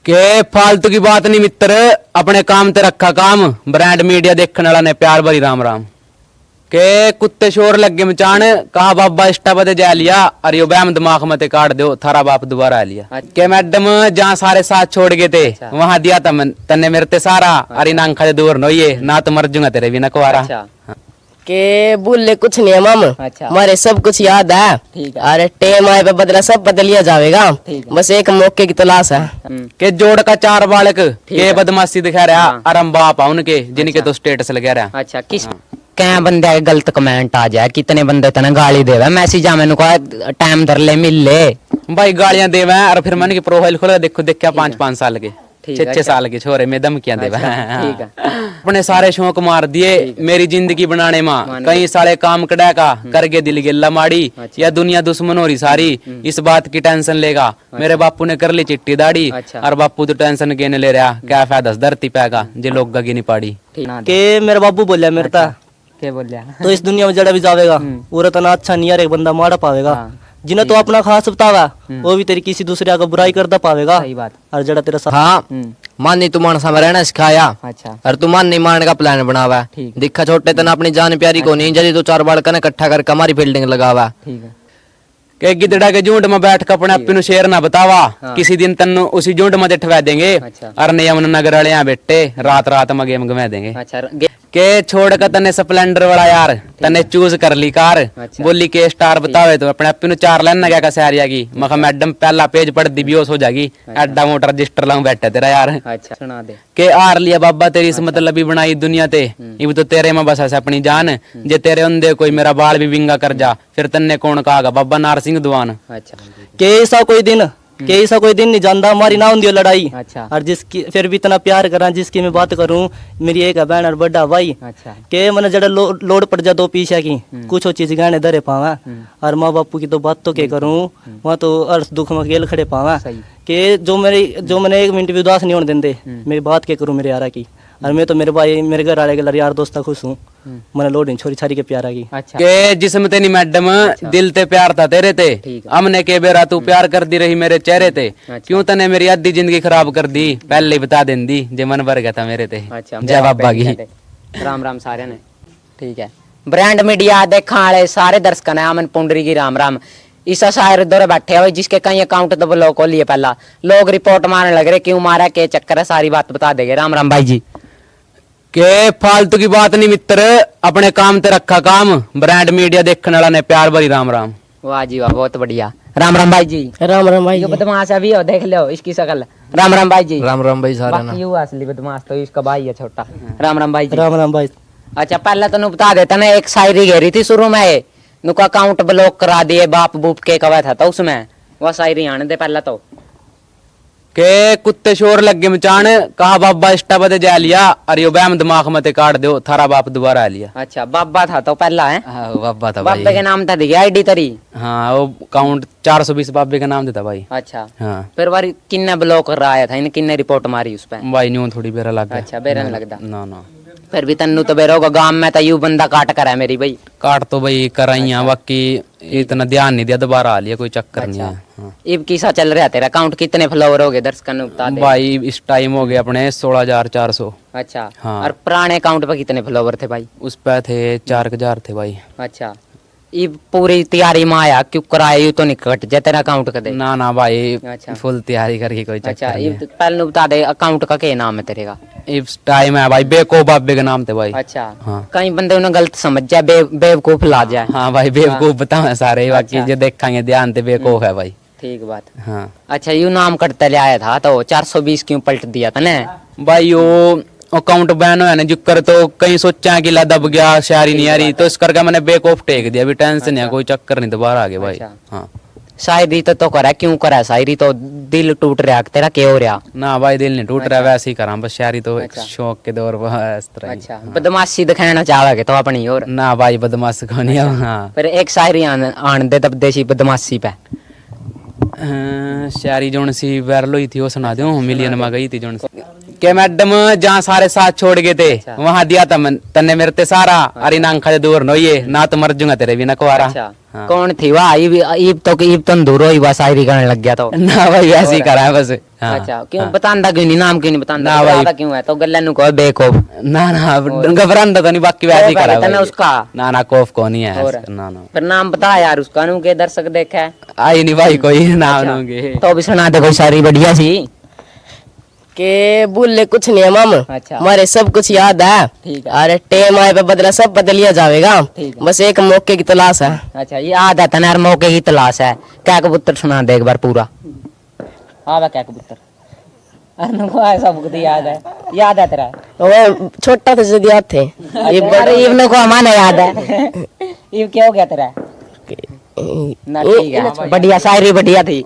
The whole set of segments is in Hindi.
के फालतू की बात नहीं मित्र, अपने काम ते रखा काम। ब्रांड मीडिया देखने वाला ने प्यार भरी राम राम। के कुत्ते शोर लगे मचान, कहा बाबा इंस्टा पे जा लिया, अरे यो बैम दिमाग में ते काट दो, थारा बाप दोबारा आ लिया। के मैडम जहाँ सारे साथ छोड़ गए थे वहां दिया था तन्ने मेरे ते सारा, अरे नांखा दूर नो ये ना तो मर जूंगा तेरे भी न कुआरा। के बोले कुछ नहीं है माम। अच्छा। हमारे सब कुछ याद है। ठीक है। अरे टेम आए पे बदला सब बदल लिया जाएगा। बस एक मौके की तलाश है। के जोड़ का चार बालक के बदमाशी दिखा रहा, अरम बाप उनके जिनके तो स्टेटस लगा रहा। अच्छा, किस क्या बंदे गलत कमेंट आ जाए, कितने बंदे तना गाली देवे, मैसेज आ मैंने कहा टाइम धर ले मिल ले भाई गालियां देवे, और फिर मैंने की प्रोफाइल खोला देखो देखा 5-5 साल के 6-6 साल के छोरे में धमकियां देवे। ठीक है। अपने सारे शौक मार दिए मेरी जिंदगी बनाने में, कई सारे काम कड़ा का करके दिल गिल्ला माड़ी, या दुनिया दुश्मन हो रही सारी, इस बात की टेंशन लेगा। मेरे बापू ने कर ली चिट्टी दाढ़ी, और बापू तो टेंशन के ले रहा, क्या फायदा धरती पैगा जे लोग गगी नहीं पाड़ी। के मेरा बाबू बोलिया मेरे ता क्या बोल रहा तो इस दुनिया में जड़ा भी जावेगा पूरा तना अच्छा नहीं यार, एक बंदा मारा पावेगा जिन्हें तो अपना खास बतावा वो भी तेरी किसी दूसरे का बुराई करता पावेगा। सही बात। और जड़ा तेरा हाँ मान तू मानसा में रहना सिखाया। अच्छा। और तू मान नहीं मान का प्लान बनावा। ठीक। दिखा छोटे तना अपनी जान प्यारी को नहीं, जल्दी तू 4 बालक ने इकट्ठा करके हमारी फील्डिंग लगावा। ठीक है। के गिदड़ा के झुंड में बैठ कर अपने अपने शेर ना बतावा, किसी दिन तन्नु उसी झुंड में ठवा देंगे। और नियमन नगर वाले यहाँ बैठे रात रात में गेम घुमा देंगे। अच्छा। के छोड़ कर तने स्प्लेंडर वाला यार तने चूज कर ली कार। बोली के स्टार बतावे तो अपने अपने 4 लाइन क्या सैरिया की मखा मैडम पहला पेज पढ़ दी बेहोश हो जाएगी, एड्डा मोटा रजिस्टर लाऊं बैठा तेरा यार। अच्छा सुना दे। के आर लिया बाबा तेरी इस मतलब भी बनाई दुनिया ते, इब तो तेरे में बस ऐसा अपनी जान, जे तेरे अंधे कोई मेरा बाल भी विंगा कर जा, फिर तन्ने कौन कहागा बाबा नारसिंह दुआन। अच्छा। के ऐसा कोई दिन के ऐसा कोई दिन नहीं जानता हमारी ना होंदी लड़ाई। अच्छा। और जिसकी फिर भी इतना प्यार करा, जिसकी मैं बात करूं मेरी एक है बहन और बड़ा भाई। अच्छा। के मैंने जड़ा लोड पड़ जा दो पीछे की कुछ चीज गाने धरे पावा, और माँ बापू की तो बात तो क्या करूं, वहाँ तो अर्थ दुख में अकेले खड़े पावा। के जो मैंने 1 मिनट भी उदास नहीं होने देंदे, मेरी बात क्या करूं मेरे यारा की। और मैं तो मेरे भाई मेरे घर वाले के यार दोस्त खुश हूँ, मैंने लोड नहीं छोरी छारी के प्यारा की। अच्छा। के जिसम तेनी मैडम दिल ते प्यार था तेरे ते, हमने के बेरा तू प्यार कर दी रही मेरे चेहरे ते, क्यों तने मेरी आधी जिंदगी खराब कर दी, पहले ही बता देंदी जे मन भर गया था मेरे ते। अच्छा। जय बाबा की। राम राम सारे ने। ठीक है। ब्रांड मीडिया देखा वाले सारे दर्शक ने अमन पुंडरी की राम राम। ईसा शायर दौरे बैठे हुए जिसके कई अकाउंट तो ब्लॉक हो लिए, पहला लोग रिपोर्ट मारने लग रहे, क्यों मारा के चक्कर है, सारी बात बता देंगे। राम राम भाई जी। के फालतू की बात नहीं मित्र, अपने काम ते रखा काम। ब्रांड मीडिया देखने वाला ने प्यार भरी राम राम। वाह जी वाह, बहुत बढ़िया। राम राम भाई जी। राम राम भाई। ये बदमाश अभी हो, देख लो इसकी शक्ल। राम राम भाई जी। राम राम भाई सारे ना। बाकी ये असली बदमाश तो इसका भाई है छोटा। राम राम भाई जी। राम राम भाई। अच्छा पहले तो बता देता ना, एक शायरी घेरी थी शुरू में, नुका अकाउंट ब्लॉक करा दिए बाप बूप के कवा था तो उसमें वह शायरी आने दे पहला तो। के कुत्ते शोर लगे मचान, कहा बाबा इंस्टा पे जा लिया, अरे यो बैम दिमाग में ते काट दो, थारा बाप दोबारा आ लिया। अच्छा बाबा था तो पहला है। बाबा था बाबे भाई। के नाम था दिया आईडी तरी। हाँ वो अकाउंट 420 बाबे का नाम देता भाई। अच्छा। हाँ फिर बारी किन्ने ब्लॉक कर रहा था, इन किन्ने रिपोर्ट मारी उस पे। भाई न्यू थोड़ी बेरा लग गया। अच्छा बेरन लगदा। ना ना फिर भी तन्नू तो बेरोगा गांव में तो यू बंदा काट कर है मेरी भाई। काट तो भाई कराइया, बाकी इतना ध्यान नहीं दिया, दोबारा आ लिया, कोई चक्कर नहीं है। हाँ। इब किसा चल रहा तेरा अकाउंट, कितने फॉलोवर हो गए दर्शकों ने बता दे। भाई इस टाइम हो गए अपने 16,400। अच्छा। हाँ। और पुराने अकाउंट पे कितने फॉलोवर थे भाई। उस पे थे 4,000 थे भाई। अच्छा। ये पूरी तैयारी में आया क्यों कराया, यू तो नहीं कट जाए तेरा अकाउंट का दे। ना ना भाई अच्छा। फुल तैयारी करके कोई अच्छा चक्कर नहीं ये है। पहले बता दे अकाउंट का क्या नाम है तेरे का। इस टाइम है भाई बेको बाबे का नाम थे भाई। अच्छा। हाँ। कई बंदे उन्हें गलत समझ जाए, बेवकूफ ला जाए। हाँ भाई बेवकूफ बताओ सारे, बाकी जो देखेंगे ध्यान से बेवकूफ है भाई। ठीक बात। हाँ अच्छा यू नाम कटते ले आया था तो 420 क्यों पलट दिया था ने। भाई वो अकाउंट बैन हो ना जिक्र, तो कहीं सोचा कि ला दब गया शायरी नहीं आ रही, तो इस करके मैंने बेक ऑफ टेक दिया, अभी टेंशन है कोई चक्कर नहीं, दोबारा आ गया भाई। हाँ शायरी तो करा क्यों करा, शायरी तो दिल टूट रहा तेरा, क्या हो रहा। ना भाई दिल नहीं टूट रहा, वैसे ही करा बस शायरी तो एक शौक के दौर पर इस तरह ही। अच्छा बदमाशी दिखाना चाहोगे तो अपनी और ना भाई बदमाश कौन है। हाँ फिर एक शायरी आन दे तब देसी बदमाशी पे। शायरी जोन सी वायरल हुई थी वो सुना दूं, मिलियन में गई थी जोन सी। के मैडम जहाँ सारे साथ छोड़ गए थे वहां दिया था तन्ने मेरे ते सारा, अरे नांखा दूर नो ये ना तो मर जूंगा तेरे भी न कुआरा। हाँ। कौन थी वाह ईब तो दूर ही बस शायरी करने लग गया तो ना भाई ऐसे ही करा है बस। हाँ, अच्छा क्यों हाँ। बतांदा क्यों नहीं नाम क्यों नहीं बतांदा ना भाई। बताता क्यों है तो गल्ला नु को बेकोफ ना ना घबरांदा तो नहीं, बाकी वैसे ही कोफ है करा इतना भाई। उसका। ना कोफ को नहीं है और? ऐसे, ना ना फिर नाम बता यार उसका नु के दर्शक देखे है। आई नहीं भाई कोई नाम अच्छा, लूंगे। तो भी सुना दे कोई शायरी बढ़िया सी। के बोले कुछ नहीं है माम, अच्छा। हमारे सब कुछ याद है। ठीक है। अरे टेम आए पे बदला सब बदल लिया जाएगा, ठीक है। बस एक मौके की तलाश है। अच्छा ये आधा तनार मौके की तलाश है। क्या कबूतर सुना दे एक बार पूरा। आवा क्या कबूतर अनु को ऐसा बुक याद है तेरा। वो छोटा था जब याद थे। ये बड़े इब्न को हमारे याद है। ये क्या हो गया तेरा ना ठीक है बढ़िया शायरी बढ़िया थी।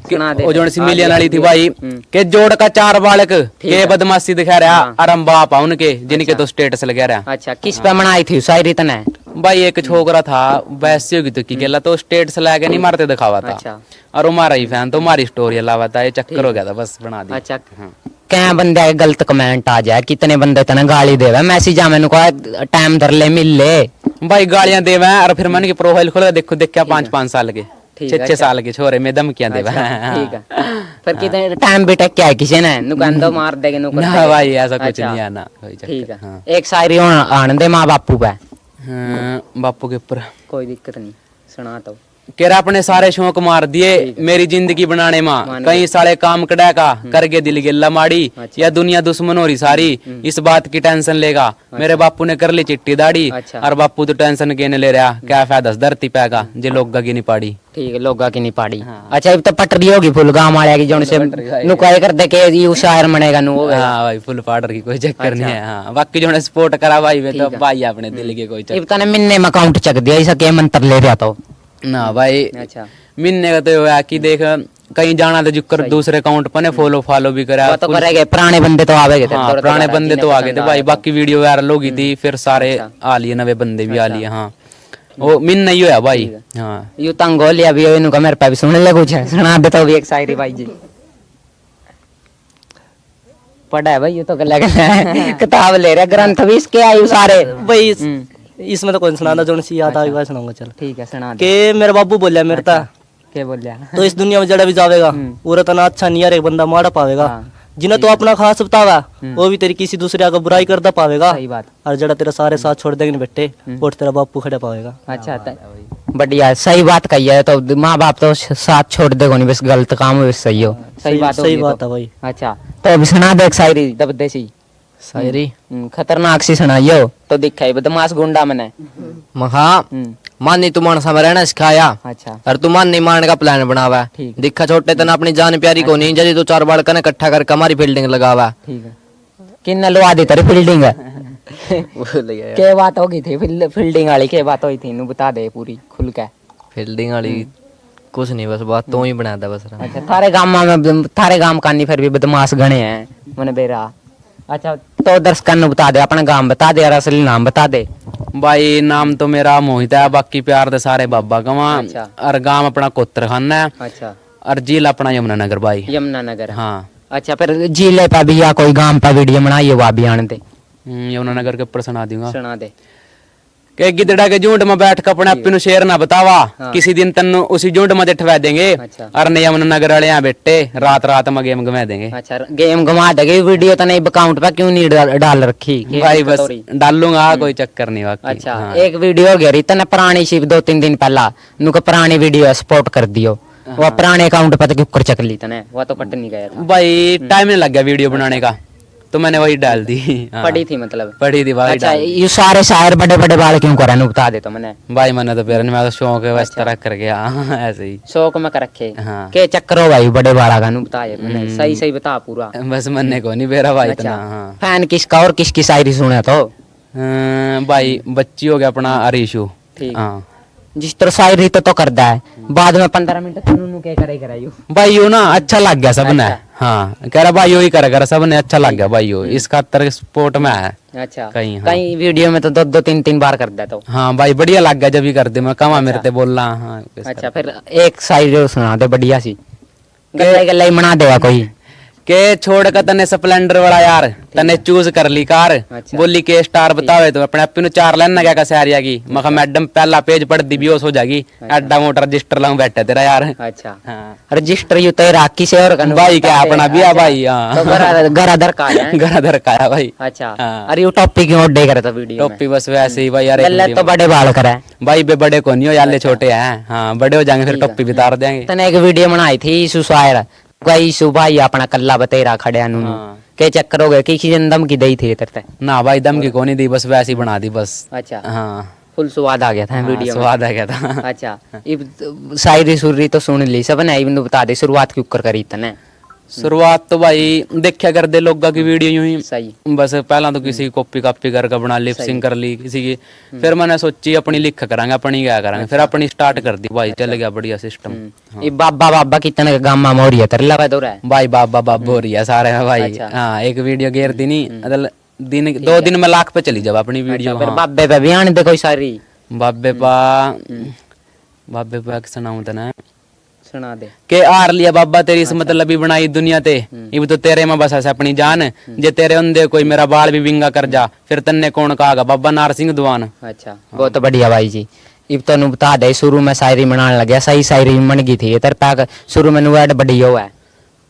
सुना दे वो जोन सी मिलियन वाली थी भाई के जोड़ का 4 बालक के बदमाशी दिखा रहा अरम बाप उनके जिनके तो स्टेटस लगा रहा। अच्छा किस पे बनाई थी शायरी तने। भाई एक छोकरा था वैसे होगी तो की गेला तो स्टेटस लगा नहीं मारते दिखावा था। अच्छा। और वो मारा ही फैन तो हमारी स्टोरी अलावा था, ये चक्कर हो गया था बस बना दी। अच्छा क्या बंदे के गलत कमेंट आ जाए कितने बंदे तने गाली देवे मैसेज आ मैंने कहा टाइम धर ले मिल ले भाई गालियां देवे और फिर मन की प्रोफाइल खोला देखो देख क्या 5-5 साल के ठीक है, 6-6 साल के छोरे में धमकियां देवे। अच्छा, ठीक है फिर कितने टाइम भी टेक क्या है किसी ने नुकान दो मार देगे नुकान ना भाई ऐसा कुछ नहीं है ना कोई चक्कर। ठीक है हाँ। एक शायरी आने दे माँ बापू पे बापू के ऊपर कोई दिक्कत नहीं सुना तो। कह रहा अपने सारे शौक मार दिए मेरी जिंदगी बनाने माँ कई सारे काम कड़ा का करके दिल गिल्ला माड़ी या दुनिया दुश्मन हो रही सारी इस बात की टेंशन लेगा मेरे बापू ने कर ली चिट्टी दाढ़ी अच्छा। और बापू तो टेंशन के ले रहा क्या फायदा धरती पैगा जे लोग की नहीं पाड़ी। ठीक है लोगा की नहीं पाड़ी। अच्छा अब तो पटरी होगी फुल गांव वाले की जोन से नुकाए कर दे के ये शायर बनेगा नु होगा। हाँ भाई फुल पाउडर की कोई चक्कर नहीं है। हाँ बाकी जो सपोर्ट करा भाई वे तो भाई अपने दिल के कोई इब तने मिन्ने में अकाउंट चक दिया ऐसा के मंत्र ले रहा तो। ना भाई अच्छा मिलने का तो है कि देख कहीं जाना तो जुकर दूसरे अकाउंट पर फॉलो भी करा। वो तो करेंगे पुराने बंदे तो आवेगे थे। हाँ पुराने बंदे तो आ गए थे भाई बाकी वीडियो वायरल होगी थी फिर सारे आ लिए नवे बंदे भी आ लिए। हाँ वो मिन नहीं हुआ भाई। हाँ यू तंग हो लिया भी इनको मेरे पे भी सुनने ले कुछ है सुना दे तो भी एक शायरी भाई जी। पढ़ा है भाई ये तो गला किताब ले रहा ग्रंथ भी इसके आयु सारे भाई इसमें तो कौन सुनाना जो सी याद आ गया सुनाऊंगा चल। ठीक है सुना दे। के मेरे बाबू बोलिया मेरे ता क्या बोल रहा तो इस दुनिया में जड़ा भी जावेगा वो तना अच्छा नहीं यार एक बंदा मारा पावेगा जिन्हें तो अपना खास बतावा वो भी तेरी किसी दूसरे का बुराई करता पावेगा सही बात। और जड़ा तेरा सारे साथ छोड़ देंगे बेटे और तेरा बापू खड़े पावेगा। अच्छा बढ़िया सही बात कही है तो माँ बाप तो साथ छोड़ देगो नहीं बस गलत काम हो सही हो। सही बात सही होगी बात तो। है भाई। अच्छा तो अभी सुना दे एक शायरी दबदे सी शायरी खतरनाक सी सुनाइयो तो दिखाई बदमाश गुंडा मने। महा मान नहीं तू मानसा में रहना सिखाया अच्छा और तू मान नहीं मान का प्लान बनावा है। ठीक। दिखा छोटे तना अपनी जान प्यारी को नहीं जल्दी तू 4 बालक ने इकट्ठा करके हमारी फील्डिंग लगावा है। ठीक है किन्ने लवा दी तेरी फील्डिंग के बात होगी थी फील्डिंग वाली के बात हुई थी नु बता दे पूरी खुल के। फील्डिंग वाली कुछ नहीं बस बात तू ही बना दे बस। अच्छा थारे गांव का नहीं फिर भी बदमाश गणे हैं मने बेरा। अच्छा तो दर्शकों ने बता दे अपना गांव बता दे और असली नाम बता दे। भाई नाम तो मेरा मोहित है बाकी प्यार दे सारे बाबा गवा अच्छा। और गांव अपना कोतर खाना है अच्छा और जिला अपना यमुनानगर भाई। यमुनानगर हाँ अच्छा फिर जिले पे भी या कोई गांव पे वीडियो बनाइए वो भी आने दे यमुनानगर के ऊपर सुना दूंगा सुना दे। के गिदड़ा के झुंड में बैठ कर अपने अपने शेर ना बतावा किसी दिन तन्नु उसी झुंड में ठवा देंगे अच्छा। और यमुनानगर वाले यहाँ बैठे रात रात में गेम घुमा देंगे। अच्छा गेम घुमा देगे वीडियो तो नहीं अकाउंट पे क्यों नहीं डाल रखी भाई बस डालूंगा कोई चक्कर नहीं बाकी। अच्छा एक वीडियो हो गया तने पुरानी शिप 2-3 दिन पहला नुको पुरानी वीडियो सपोर्ट कर दियो वो पुराने अकाउंट पे तो क्यों कर चक ली तने वो तो कट नहीं गया था भाई टाइम नहीं लग गया वीडियो बनाने का तो मैंने वही डाल दी। हाँ। पड़ी थी मतलब पड़ी थी भाई अच्छा डाल दी। ये सारे शायर बड़े बड़े बाल क्यों करा नु बता दे तो मैंने भाई मैंने तो फिर मैं तो शौक है वैसे तरह कर गया ऐसे ही शौक में कर रखे हाँ। के चक्कर हो भाई बड़े बाला का नु बता ये मैंने सही सही बता पूरा। बस मन्ने को नहीं मेरा भाई अच्छा इतना। हाँ फैन किसका और किसकी शायरी सुने तो भाई बच्ची हो गया अपना अरीशु। ठीक। हाँ जिस तरह शायरी तो करदा है बाद में 15 मिनट तुनु के करे करायू भाई यो ना अच्छा लग गया सबने। हाँ कह रहा भाई यो ही करेगा सबने अच्छा लग गया भाई यो इस खातर स्पोर्ट में है। अच्छा कहीं, हाँ। कहीं वीडियो में तो 2-3 बार कर दे तो। हाँ भाई बढ़िया लग गया जब भी कर दे मैं कमा मेरे ते बोल रहा। हाँ अच्छा फिर एक शायरी सुना दे बढ़िया सी गल्ले गल्ले मना देगा कोई के छोड़ कर तने स्प्लेंडर वाला यार तने चूज कर ली कार अच्छा। बोली के स्टार बतावे तो अपने आप चार लाइन ना क्या का सैरिया की मखा मैडम पहला पेज पढ़ दी बेहोश हो जाएगी एड्डा मोटा रजिस्टर लाऊं बैठे तेरा यार अच्छा हाँ। रजिस्टर यू तेरा किसी और का भाई क्या अपना भी है भाई हाँ तो घर अदर का है घर अदर का है भाई अच्छा हाँ। अरे यू टॉपिक क्यों ओडे करे तो वीडियो में टोपी बस वैसे ही भाई यार गल्ले तो बड़े बाल करे भाई बे बड़े को नहीं हो याले छोटे हैं हाँ बड़े हो जाएंगे फिर टोपी भी उतार देंगे तने एक वीडियो बनाई थी ईशु शायर कोई ईशु भाई अपना कल्ला बतेरा खड़े नु हाँ। के चक्कर हो गए किसी ने दम की दई थी तेरे ना भाई दम की कोनी दी बस वैसे ही बना दी बस अच्छा हाँ फुल स्वाद आ गया था हाँ, वीडियो में स्वाद आ गया था अच्छा इब शायरी सुरी तो सुन ली सब ने इब बता दे शुरुआत क्यों कर करी तने शुरुआत तो भाई देखा कर दे लोग की वीडियो यूं ही सही बस पहला तो किसी की कॉपी कापी करके बना लिपसिंग कर ली किसी की फिर मैंने सोची अपनी लिख करांगे अपनी क्या करांगे फिर अपनी स्टार्ट कर दी भाई चल गया बढ़िया सिस्टम ये बाबा बाबा कितने गामा मोरिया तेरे लगा दो रहा है भाई बाबा बाबू हो रही है सारे में भाई अच्छा। हाँ एक वीडियो घेर दी नहीं मतलब दिन 2 दिन में लाख पे चली जब अपनी वीडियो फिर हाँ। बाबे पे भी आने दे कोई सारी बाबे पा बाबे पा सुनाऊं तना सुना दे के आर लिया बाबा तेरी इस मतलब भी बनाई दुनिया ते इब तो तेरे में बस ऐसे अपनी जान जे तेरे अंधे कोई मेरा बाल भी विंगा कर जा फिर तन्ने कौन कहागा बाबा नार सिंह दुआन अच्छा बहुत बढ़िया भाई जी इब तो नु बता दे शुरू में शायरी बनाने लगे सही शायरी बन गई थी तेरे पैक शुरू में नुएड बड़ी हो है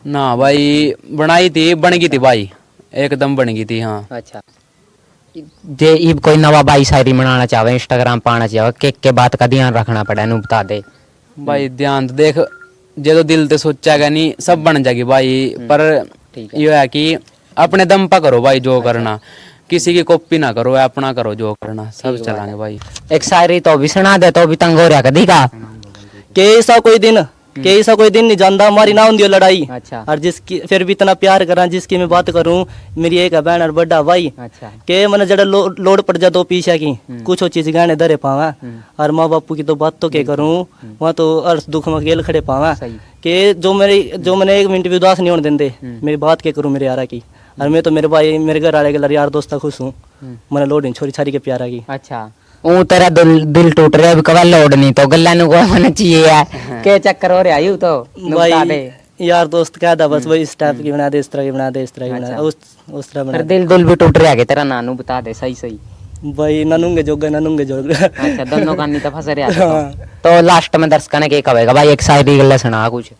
ना भाई बनाई थी बन गई थी भाई एकदम बन गई थी हाँ अच्छा जे इब कोई नवा भाई शायरी बनाना चाहे इंस्टाग्राम पाना चाहे के बात का ध्यान रखना पड़ा नु बता दे भाई ध्यान तो देख जे तो दिल ते सोचा गया नहीं सब बन जाएगी भाई पर ठीक है। ये है कि अपने दम पर करो भाई जो करना किसी की कॉपी ना करो अपना करो जो करना सब चलाएंगे भाई एक शायरी तो भी सुना दे तो भी तंग हो रहा कदी का के ऐसा कोई दिन नहीं जानता हमारी ना होंगी लड़ाई अच्छा और जिसकी फिर भी इतना प्यार करा जिसकी मैं बात करूं मेरी एक है बहन और बड़ा भाई अच्छा के मैंने जड़ा लोड पड़ जा 2 पीछा की कुछ चीज गाने दरे पावा और माँ बापू की तो बात तो क्या करूं वहाँ तो अर्थ दुख में अकेले खड़े पावा सही के जो मैंने 1 मिनट भी उदास नहीं होने देंदे मेरी बात क्या करूं मेरे यारा की और मैं तो मेरे भाई मेरे घर वाले के यार दोस्त खुश हूँ मैंने लोड नहीं छोरी छारी के प्यारा की अच्छा ऊ तेरा दिल टूट रहा है अभी कभी लोड नहीं तो गल्ला नु को मन चाहिए है के चक्कर हो रहा है यू तो बता दे भाई यार दोस्त क्या था बस वही इस टाइप की बना दे इस तरह की बना दे इस तरह की बना दे उस तरह बना फिर दिल भी टूट रहा है तेरा नानू बता दे सही सही दे भाई ननुंगे जोगा अच्छा दोनों का नहीं तो फंस रहा तो लास्ट में दर्शक ने क्या कहेगा भाई एक शायरी गल्ला सुना कुछ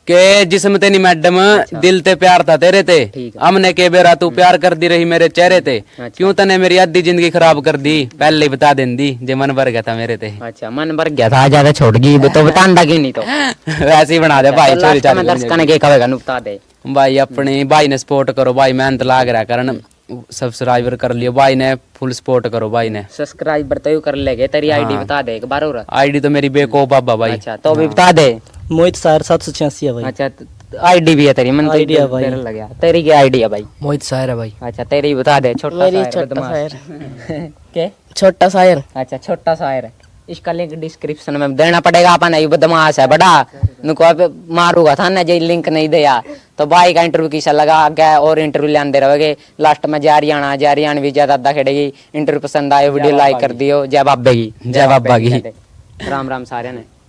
के जिसम तेनी मैडम दिल ते प्यार था तेरे ते ठीक है। हमने के बेरा तू प्यार कर दी रही मेरे चेहरे ते क्यों तने मेरी आधी जिंदगी खराब कर दी पहले ही बता देंदी जे मन भर गया था मेरे ते अच्छा मन भर गया था ज्यादा छोड़ गई तो बतांदा क्यों नहीं तो वैसे ही बना दे भाई तो चोरी लास्ट में दर्शक ने क्या कहेगा नु बता दे भाई अपने भाई ने सपोर्ट करो भाई मेहनत लाग रहा करन सब्सक्राइबर कर लियो भाई ने फुल सपोर्ट करो भाई ने सब्सक्राइबर तो कर लेगे तेरी आईडी बता दे एक बार और आईडी तो मेरी बेको बाबा भाई अच्छा तो भी बता दे मोहित सर 786 है भाई अच्छा आईडी भी है तेरी मन ID है भाई। लग गया तेरी क्या आईडी है भाई मोहित शायर है भाई अच्छा तेरी बता दे छोटा मेरी सा छोटा बदमाश। के छोटा शायर अच्छा छोटा शायर है इसका लिंक डिस्क्रिप्शन में देना पड़ेगा अपन ये बदमाश है बड़ा नुको अब मारूंगा था ना जे लिंक नहीं दिया तो भाई का इंटरव्यू किसा लगा आगे और इंटरव्यू लेंदे रहोगे लास्ट में जारियाना भी ज्यादा खेड़ेगी इंटरव्यू पसंद आए वीडियो लाइक कर दियो जय बाबे की जय बाबा की राम राम सारे ने